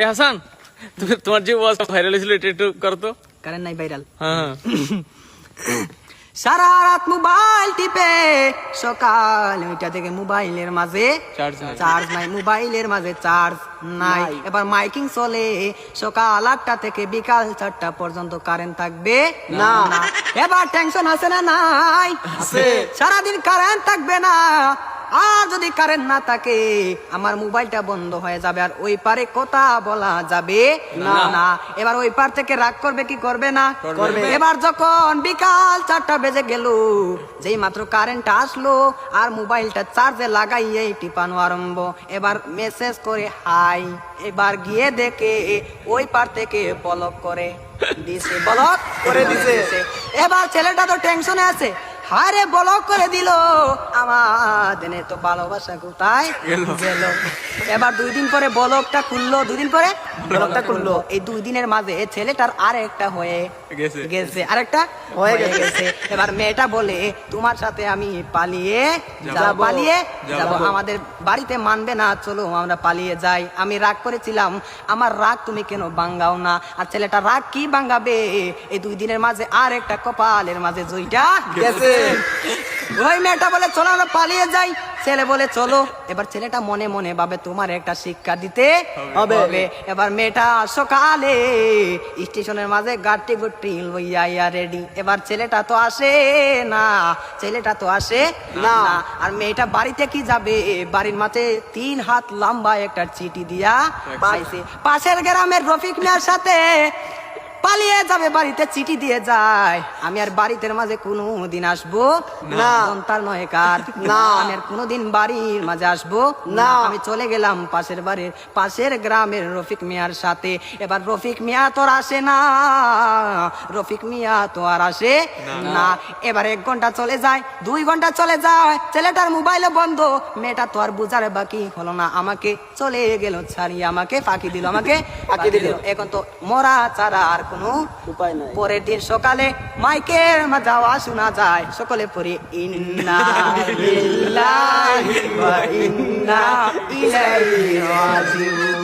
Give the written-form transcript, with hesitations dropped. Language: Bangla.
এ হাসান, তোমার যে ওয়াজ ভাইরাল হয়েছিল এটা একটু করো তো। কারেন্ট নাই ভাইরাল। হ্যাঁ সারা রাত মোবাইল টিপে সকাল 9টা থেকে মোবাইলের মাঝে চার্জ নাই, মোবাইলের মাঝে চার্জ নাই। এবার মাইকিং চলে সকাল 8টা থেকে বিকাল 4টা পর্যন্ত কারেন্ট থাকবে না। এবার টেনশন আছে না? নাই, সারাদিন কারেন্ট থাকবে না। আর যদি কারেন্ট না থাকে আমার মোবাইলটা বন্ধ হয়ে যাবে, আর ওই পারে কথা বলা যাবে না। এবার ওই পার থেকে রাগ করবে কি করবে না? করবে। এবার যখন বিকাল 4টা বেজে গেল, যেই মাত্র কারেন্ট আসলো আর মোবাইলটা চার্জে লাগাইয়ে টিপানো আরম্ভ। এবার মেসেজ করে হাই, এবার গিয়ে দেখে ওই পার থেকে ব্লক করে দিছে, ব্লক করে দিছে। এবার ছেলেটা তো টেনশনে আছে, হারে ব্লক করে দিল, আমাদের তো ভালোবাসা কোথায় গেল। এবার 2 দিন পরে ব্লকটা খুললো, 2 দিন পরে ব্লকটা খুললো। এই 2 দিনের মাঝে ছেলেটার আরেকটা হয়ে গেছে, আরেকটা হয়ে গেছে। এবার মেয়েটা বলে তোমার সাথে আমি পালিয়ে যাব, আমাদের বাড়িতে মানবে না, চলো আমরা পালিয়ে যাই। আমি রাগ করেছিলাম, আমার রাগ তুমি কেন ভাঙ্গাও না? আর ছেলেটা রাগ কি ভাঙ্গাবে? এই 2 দিনের মাঝে আরেকটা কপালের মাঝে জয়টা গেছে। ওই মেয়েটা বলে চলো আমরা পালিয়ে যাই, ছেলে বলে চলো। এবার ছেলেটা মনে মনে ভাবে তোমার একটা শিক্ষা দিতে হবে। এবার মেয়েটা সকালে স্টেশনের মাঝে গাড়ি গুটি লইয়া রেডি। এবার ছেলেটা তো আসে না, আর মেয়েটা বাড়িতে কি যাবে? বাড়ির মাঝে 3 হাত লম্বা একটা চিঠি দিয়া পাইছে। পাশের গ্রামের রফিক মিয়ার সাথে পালিয়ে যাবে, বাড়িতে চিঠি দিয়ে যায়। আমি আর বাড়িতে মাঝে কোনোদিন আসবো না, তার নয় কার না, আমি আর কোনোদিন বাড়ির মাঝে আসবো না। আমি চলে গেলাম পাশের গ্রামের রফিক মিয়ার সাথে। এবার রফিক মিয়া তো আর আসে না, না। এবার 1 ঘন্টা চলে যায়, 2 ঘন্টা চলে যায়, ছেলেটার মোবাইলও বন্ধ। মেয়েটা তো আর বুঝার বাকি হলো না, আমাকে চলে গেল ছাড়িয়ে, আমাকে ফাঁকি দিল। এখন তো মরা ছাড়া আর কোনো উপায় নাই। পরের দিন সকালে মাইকের মাঝে আওয়াজ শোনা যায়, সকলে পড়ে ইন্না লিল্লাহি ওয়া ইন্না ইলাইহি রাজিউন।